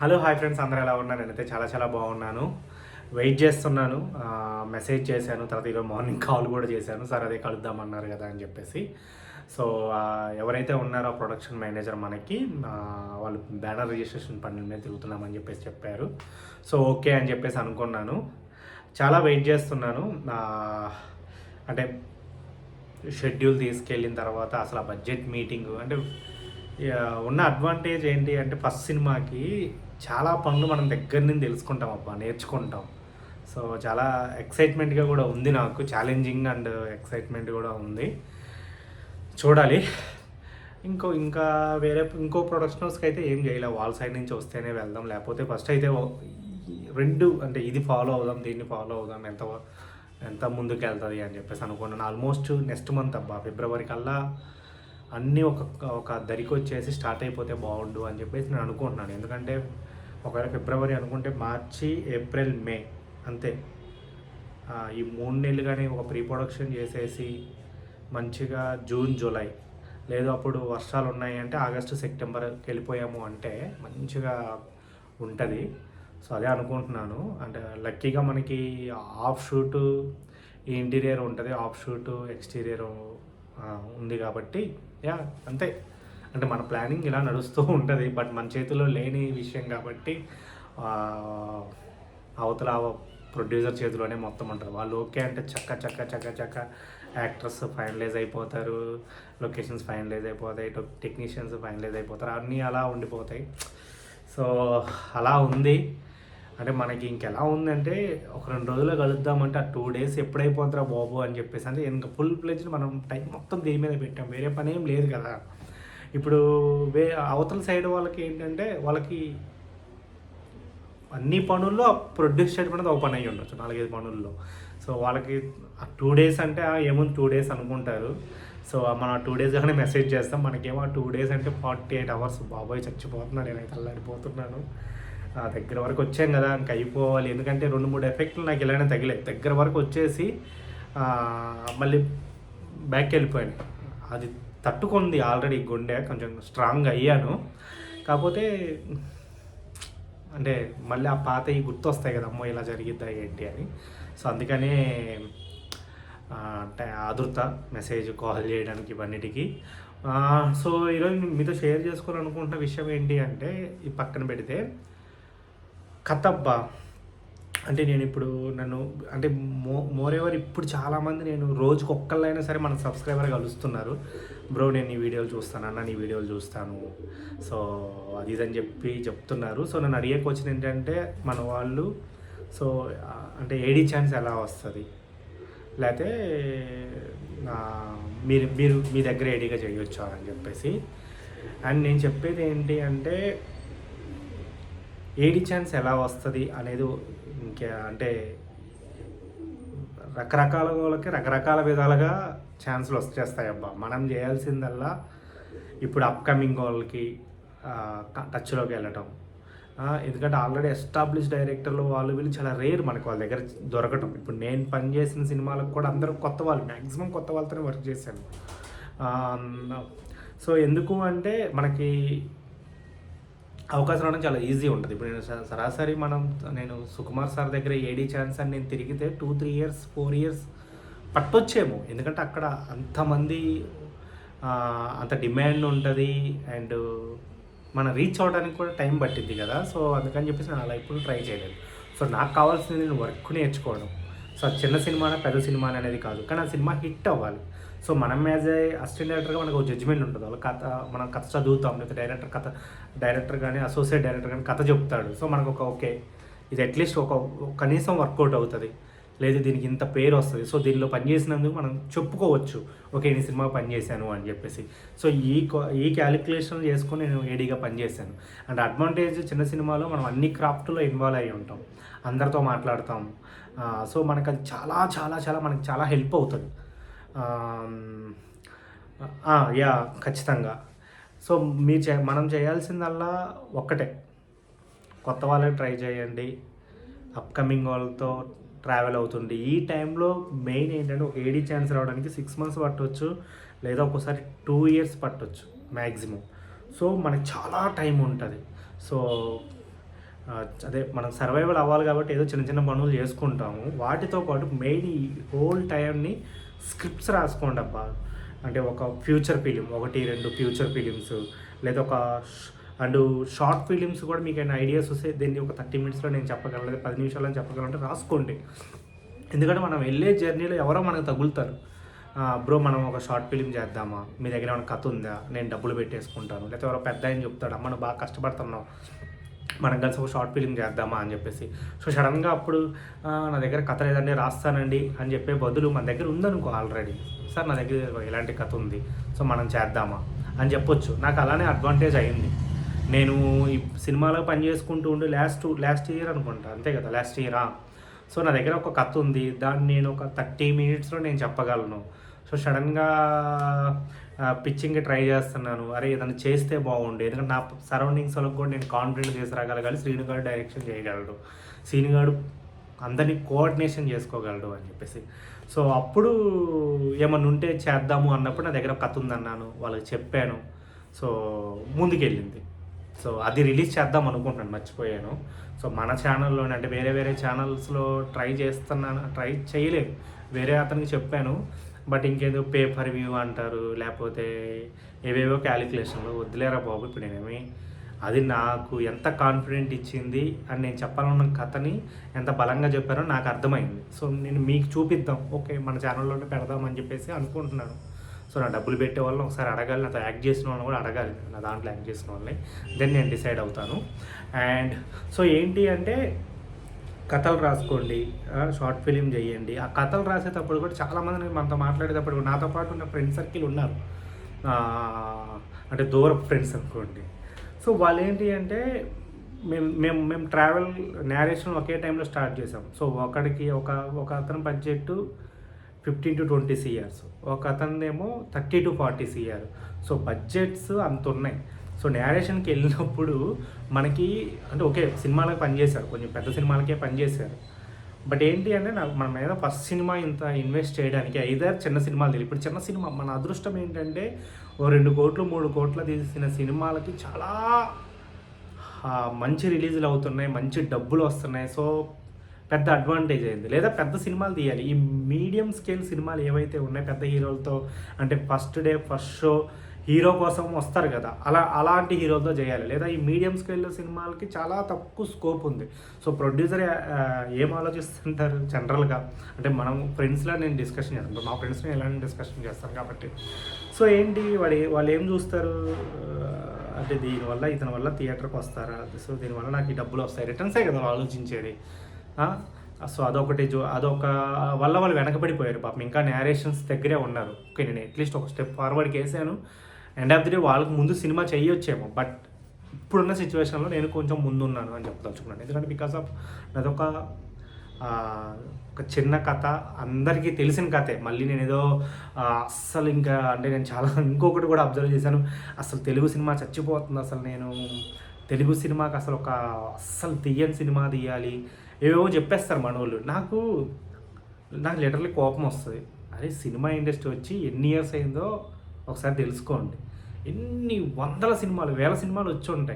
Hello hi friends, అందరూ ఎలా ఉన్నారు? నేనైతే చాలా చాలా బాగున్నాను. వెయిట్ చేస్తున్నాను. మెసేజ్ చేశాను, తర్వాత ఈరోజు మార్నింగ్ కాల్ కూడా చేశాను. సార్ అదే కలుద్దామన్నారు కదా అని చెప్పేసి. సో ఎవరైతే ఉన్నారో ప్రొడక్షన్ మేనేజర్ మనకి వాళ్ళు బ్యానర్ రిజిస్ట్రేషన్ పనుల మీద తిరుగుతున్నామని చెప్పేసి చెప్పారు. సో ఓకే అని చెప్పేసి అనుకున్నాను. చాలా వెయిట్ చేస్తున్నాను. అంటే షెడ్యూల్ తీసుకెళ్ళిన తర్వాత అసలు ఆ బడ్జెట్ మీటింగ్ అంటే ఉన్న అడ్వాంటేజ్ ఏంటి అంటే ఫస్ట్ సినిమాకి చాలా పనులు మనం దగ్గర నుంచి తెలుసుకుంటాం, అబ్బా నేర్చుకుంటాం. సో చాలా ఎక్సైట్మెంట్గా కూడా ఉంది, నాకు ఛాలెంజింగ్ అండ్ ఎక్సైట్మెంట్ కూడా ఉంది. చూడాలి. ఇంకా వేరే ఇంకో ప్రొడక్షనల్స్కి అయితే ఏం చేయలే, వాళ్ళ సైడ్ నుంచి వస్తేనే వెళ్దాం, లేకపోతే ఫస్ట్ అయితే రెండు అంటే ఇది ఫాలో అవుదాం, దీన్ని ఫాలో అవుదాం, ఎంత ముందుకు వెళ్తుంది అని చెప్పేసి అనుకున్నాను. ఆల్మోస్ట్ నెక్స్ట్ మంత్ అబ్బా ఫిబ్రవరి కల్లా అన్నీ ఒక దరికి వచ్చేసి స్టార్ట్ అయిపోతే బాగుండు అని చెప్పేసి నేను అనుకుంటున్నాను. ఎందుకంటే ఒకవేళ ఫిబ్రవరి అనుకుంటే మార్చి, ఏప్రిల్, మే అంతే. ఈ 3 నెలలు కానీ ఒక ప్రీ ప్రొడక్షన్ చేసేసి మంచిగా జూన్, జూలై లేదు అప్పుడు వర్షాలు ఉన్నాయి అంటే ఆగస్టు, సెప్టెంబర్కి వెళ్ళిపోయాము అంటే మంచిగా ఉంటుంది. సో అదే అనుకుంటున్నాను. అంటే లక్కీగా మనకి ఆఫ్ షూటు, ఈ ఇంటీరియర్ ఉంటుంది, ఆఫ్ షూటు ఎక్స్టీరియర్ ఉంది కాబట్టి యా అంతే. అంటే మన ప్లానింగ్ ఇలా నడుస్తూ ఉంటుంది, బట్ మన చేతిలో లేని విషయం కాబట్టి అవతల ప్రొడ్యూసర్ చేతిలోనే మొత్తం ఉంటుంది. వాళ్ళు ఓకే అంటే చక్క యాక్టర్స్ ఫైనలైజ్ అయిపోతారు, లొకేషన్స్ ఫైనలైజ్ అయిపోతాయి, టెక్నీషియన్స్ ఫైనలైజ్ అయిపోతారు, అన్నీ అలా ఉండిపోతాయి. సో అలా ఉంది. అంటే మనకి ఇంకెలా ఉందంటే ఒక 2 రోజుల్లో కలుద్దామంటే ఆ 2 days ఎప్పుడైపోతారా బాబు అని చెప్పేసి, అంటే ఇంకా ఫుల్ ప్లేజ్ మనం టైం మొత్తం దీని మీద పెట్టాం, వేరే పని ఏం లేదు కదా. ఇప్పుడు అవతల సైడ్ వాళ్ళకి ఏంటంటే వాళ్ళకి అన్ని పనుల్లో ప్రొడ్యూస్ చేయడం అనేది ఒక పని అయ్యి ఉండొచ్చు, 4-5 పనుల్లో. సో వాళ్ళకి 2 days అంటే ఏముంది 2 days అనుకుంటారు. సో మనం 2 days కానీ మెసేజ్ చేస్తాం, మనకేమో 2 days అంటే 48 hours. బాబోయ్ చచ్చిపోతున్నాను, నేనైతే అల్లాడిపోతున్నాను. దగ్గర వరకు వచ్చాం కదా ఇంక అయిపోవాలి. ఎందుకంటే 2-3 ఎఫెక్ట్లు నాకు ఇలానే తగిలాయి. దగ్గర వరకు వచ్చేసి మళ్ళీ బ్యాక్ వెళ్ళిపోయాను. అది తట్టుకుంది ఆల్రెడీ, గుండె కొంచెం స్ట్రాంగ్ అయ్యాను. కాకపోతే అంటే మళ్ళీ ఆ పాతవి గుర్తొస్తాయి కదా, అమ్మో ఇలా జరిగిద్దా ఏంటి అని. సో అందుకనే ఆదుర్త మెసేజ్, కాల్ చేయడానికి ఇవన్నిటికీ. సో ఈరోజు మీతో షేర్ చేసుకోవాలనుకుంటున్న విషయం ఏంటి అంటే, ఈ పక్కన పెడితే కథబ్బా. అంటే నేను ఇప్పుడు అంటే మోరెవర్ ఇప్పుడు చాలామంది నేను రోజుకి ఒక్కళ్ళైనా సరే మన సబ్స్క్రైబర్ కలుస్తున్నారు. బ్రో నేను నీ వీడియోలు చూస్తాను అన్న, నీ వీడియోలు చూస్తాను, సో అది ఇదని చెప్తున్నారు. సో నన్ను అడిగే క్వశ్చన్ ఏంటంటే మన వాళ్ళు, సో అంటే ఏడీ ఛాన్స్ ఎలా వస్తుంది, లేకపోతే మీరు మీ దగ్గర ఏడీగా చేయొచ్చా అని చెప్పేసి. అండ్ నేను చెప్పేది ఏంటి అంటే ఏడీ ఛాన్స్ ఎలా వస్తుంది అనేది అంటే రకరకాల వాళ్ళకి రకరకాల విధాలుగా ఛాన్సులు వచ్చేస్తాయి అబ్బా. మనం చేయాల్సిందల్లా ఇప్పుడు అప్కమింగ్ వాళ్ళకి టచ్లోకి వెళ్ళటం. ఎందుకంటే ఆల్రెడీ ఎస్టాబ్లిష్ డైరెక్టర్లు వాళ్ళు వీళ్ళు చాలా రేర్ మనకు వాళ్ళ దగ్గర దొరకటం. ఇప్పుడు నేను పనిచేసిన సినిమాలకు కూడా అందరూ కొత్త వాళ్ళు, మ్యాక్సిమం కొత్త వాళ్ళతోనే వర్క్ చేశాను. సో ఎందుకు అంటే మనకి అవకాశం రావడం చాలా ఈజీ ఉంటుంది. ఇప్పుడు నేను సరాసరి నేను సుకుమార్ సార్ దగ్గర ఏడీ ఛాన్స్ అని నేను తిరిగితే 2-3 years 4 years పట్టొచ్చేమో. ఎందుకంటే అక్కడ అంతమంది అంత డిమాండ్ ఉంటుంది అండ్ మనం రీచ్ అవ్వడానికి కూడా టైం పట్టింది కదా. సో అందుకని చెప్పేసి నేను అలా ఇప్పుడు ట్రై చేయలేదు. సో నాకు కావాల్సింది నేను వర్క్ నేర్చుకోవడం. సో చిన్న సినిమానా పెద్ద సినిమా అనేది కాదు, కానీ ఆ సినిమా హిట్ అవ్వాలి. సో మనం యాజ్ ఏ అసిస్టెంట్ డైరెక్టర్గా మనకు ఒక జడ్జిమెంట్ ఉంటుంది. వాళ్ళ మనం కథ చదువుతాం, లేకపోతే డైరెక్టర్ కానీ అసోసియేట్ డైరెక్టర్ కానీ కథ చెప్తాడు. సో మనకు ఓకే ఇది అట్లీస్ట్ కనీసం వర్కౌట్ అవుతుంది, లేదు దీనికి ఇంత పేరు వస్తుంది, సో దీనిలో పనిచేసినందుకు మనం చెప్పుకోవచ్చు ఓకే నేను సినిమా పనిచేశాను అని చెప్పేసి. సో ఈ క్యాలిక్యులేషన్ చేసుకొని నేను ఏడీగా పనిచేశాను. అండ్ అడ్వాంటేజ్ చిన్న సినిమాలో మనం అన్ని క్రాఫ్ట్లో ఇన్వాల్వ్ అయ్యి ఉంటాం, అందరితో మాట్లాడతాం. సో మనకు అది చాలా చాలా చాలా మనకి చాలా హెల్ప్ అవుతుంది. యా ఖచ్చితంగా. సో మనం చేయాల్సిందల్లా ఒక్కటే, కొత్త వాళ్ళకి ట్రై చేయండి, అప్కమింగ్ వాళ్ళతో ట్రావెల్ అవుతుంది. ఈ టైంలో మెయిన్ ఏంటంటే ఒక ఏడీ ఛాన్స్ రావడానికి 6 months పట్టవచ్చు, లేదా ఒక్కోసారి 2 years పట్టవచ్చు మ్యాక్సిమం. సో మనకి చాలా టైం ఉంటుంది. సో అదే మనం సర్వైవల్ అవ్వాలి కాబట్టి ఏదో చిన్న చిన్న పనులు చేసుకుంటాము. వాటితో పాటు మెయిన్ ఈ హోల్ టైంని స్క్రిప్ట్స్ రాసుకోండి అబ్బా. అంటే ఒక ఫ్యూచర్ ఫిలిం, 1, 2 ఫ్యూచర్ ఫిలిమ్స్, లేదా ఒక అండ్ షార్ట్ ఫిలిమ్స్ కూడా మీకు ఏమైనా ఐడియాస్ వస్తే దీన్ని ఒక 30 మినిట్స్లో నేను చెప్పగలను, లేదా 10 నిమిషాల్లో చెప్పగలను అంటే రాసుకోండి. ఎందుకంటే మనం వెళ్ళే జర్నీలో ఎవరో మనకు తగులుతారు. బ్రో మనం ఒక షార్ట్ ఫిలిం చేద్దామా, మీ దగ్గర ఏమైనా కథ ఉందా, నేను డబ్బులు పెట్టేసుకుంటాను, లేకపోతే ఎవరో పెద్ద ఆయన చెప్తాడు అమ్మ నువ్వు బాగా కష్టపడుతున్నావు మనం కలిసి ఒక షార్ట్ ఫిలిం చేద్దామా అని చెప్పేసి. సో సడన్గా అప్పుడు నా దగ్గర కథ లేదండి రాస్తానండి అని చెప్పే బదులు మన దగ్గర ఉందనుకో ఆల్రెడీ, సార్ నా దగ్గర ఇలాంటి కథ ఉంది సో మనం చేద్దామా అని చెప్పొచ్చు. నాకు అలానే అడ్వాంటేజ్ అయింది. నేను ఈ సినిమాలో పని చేసుకుంటూ ఉండి లాస్ట్ ఇయర్ అనుకుంటా, అంతే కదా లాస్ట్ ఇయరా. సో నా దగ్గర ఒక కథ ఉంది, దాన్ని నేను ఒక 30 మినిట్స్లో నేను చెప్పగలను. సో సడన్గా పిచ్చింగ్కి ట్రై చేస్తున్నాను, అరే ఏదైనా చేస్తే బాగుండు, ఎందుకంటే నా సరౌండింగ్స్ వాళ్ళకి కూడా నేను కాన్ఫిడెంట్ చేసి రాగలగాలి. శ్రీను గారు డైరెక్షన్ చేయగలడు, శ్రీను గారు అందరినీ కోఆర్డినేషన్ చేసుకోగలడు అని చెప్పేసి. సో అప్పుడు ఏమన్నా ఉంటే చేద్దాము అన్నప్పుడు నా దగ్గర కథ ఉందన్నాను, వాళ్ళకి చెప్పాను. సో ముందుకెళ్ళింది. సో అది రిలీజ్ చేద్దాం అనుకుంటున్నాను, మర్చిపోయాను. సో మన ఛానల్లోనే అంటే వేరే ఛానల్స్లో ట్రై చేయలేదు, వేరే అతనికి చెప్పాను. బట్ ఇంకేదో పేపర్ వ్యూ అంటారు, లేకపోతే ఏవేవో క్యాలిక్యులేషన్లు, వద్దులేరా బాబు ఇప్పుడు నేనేమి. అది నాకు ఎంత కాన్ఫిడెంట్ ఇచ్చింది అని నేను చెప్పాలన్న కథని ఎంత బలంగా చెప్పారో నాకు అర్థమైంది. సో నేను మీకు చూపిద్దాం, ఓకే మన ఛానల్లోనే పెడదామని చెప్పేసి అనుకుంటున్నాను. సో నా డబ్బులు పెట్టే వాళ్ళని ఒకసారి అడగాలి, నాతో యాక్ట్ చేసిన వాళ్ళని కూడా అడగాలి, నా దాంట్లో యాక్ట్ చేసిన వాళ్ళని. దెన్ నేను డిసైడ్ అవుతాను. అండ్ సో ఏంటి అంటే కథలు రాసుకోండి, షార్ట్ ఫిలిం చేయండి. ఆ కథలు రాసేటప్పుడు కూడా చాలామంది మనతో మాట్లాడేటప్పుడు కూడా నాతో పాటు ఉన్న ఫ్రెండ్ సర్కిల్ ఉన్నారు, అంటే దూరపు ఫ్రెండ్స్ అనుకోండి. సో వాళ్ళు ఏంటి అంటే మేము ట్రావెల్ నేరేషన్ ఒకే టైంలో స్టార్ట్ చేసాం. సో ఒకడికి ఒక అతని బడ్జెట్ 15 to 20 CR, ఒక అతనిదేమో 30 to 40 CR. సో బడ్జెట్స్ అంత ఉన్నాయి. సో నేరేషన్కి వెళ్ళినప్పుడు మనకి అంటే ఓకే సినిమాలకు పనిచేశారు, కొంచెం పెద్ద సినిమాలకే పనిచేశారు. బట్ ఏంటి అంటే నాకు మన మీద ఫస్ట్ సినిమా ఇంత ఇన్వెస్ట్ చేయడానికి ఐదారు చిన్న సినిమాలు తెలియదు. ఇప్పుడు చిన్న సినిమా మన అదృష్టం ఏంటంటే ఓ 2 కోట్లు 3 కోట్ల తీసిన సినిమాలకి చాలా మంచి రిలీజులు అవుతున్నాయి, మంచి డబ్బులు వస్తున్నాయి. సో పెద్ద అడ్వాంటేజ్ అయింది. లేదా పెద్ద సినిమాలు తీయాలి. ఈ మీడియం స్కేల్ సినిమాలు ఏవైతే ఉన్నాయి పెద్ద హీరోలతో, అంటే first day first show hero కోసం వస్తారు కదా, అలాంటి హీరోలతో చేయాలి. లేదా ఈ మీడియం స్కేల్ సినిమాలకి చాలా తక్కువ స్కోప్ ఉంది. సో ప్రొడ్యూసర్ ఏం ఆలోచిస్తుంటారు జనరల్గా, అంటే మనం ఫ్రెండ్స్లో నేను డిస్కషన్ చేస్తాను, మా ఫ్రెండ్స్ని ఎలాంటి డిస్కషన్ చేస్తాను కాబట్టి. సో ఏంటి వాళ్ళు ఏం చూస్తారు అంటే దీనివల్ల ఇతని వల్ల థియేటర్కి వస్తారా, సో దీనివల్ల నాకు ఈ డబ్బులు వస్తాయి, రిటర్న్సే కదా ఆలోచించేది. సో అదొక వల్ల వాళ్ళు వెనకబడిపోయారు పాపం, ఇంకా నేరేషన్స్ దగ్గరే ఉన్నారు. ఓకే నేను అట్లీస్ట్ ఒక స్టెప్ ఫార్వర్డ్కి వేసాను, ఎండ్ ఆఫ్ ది డే వాళ్ళకి ముందు సినిమా చేయొచ్చేమో, బట్ ఇప్పుడున్న సిచ్యువేషన్లో నేను కొంచెం ముందున్నాను అని చెప్పదలుచుకున్నాను. ఎందుకంటే బికాస్ ఆఫ్ నాదొక ఒక చిన్న కథ, అందరికీ తెలిసిన కథే. మళ్ళీ నేను ఏదో అస్సలు ఇంకా అంటే నేను చాలా ఇంకొకటి కూడా అబ్జర్వ్ చేశాను, అసలు తెలుగు సినిమా చచ్చిపోతుంది, అసలు నేను తెలుగు సినిమాకి అసలు అస్సలు తీయని సినిమా తీయాలి ఏవేవో చెప్పేస్తారు మన వాళ్ళు. నాకు లిటరల్లీ కోపం వస్తుంది. అరే సినిమా ఇండస్ట్రీ వచ్చి ఎన్ని ఇయర్స్ అయిందో ఒకసారి తెలుసుకోండి. ఎన్ని వందల సినిమాలు, వేల సినిమాలు వచ్చి ఉంటాయి.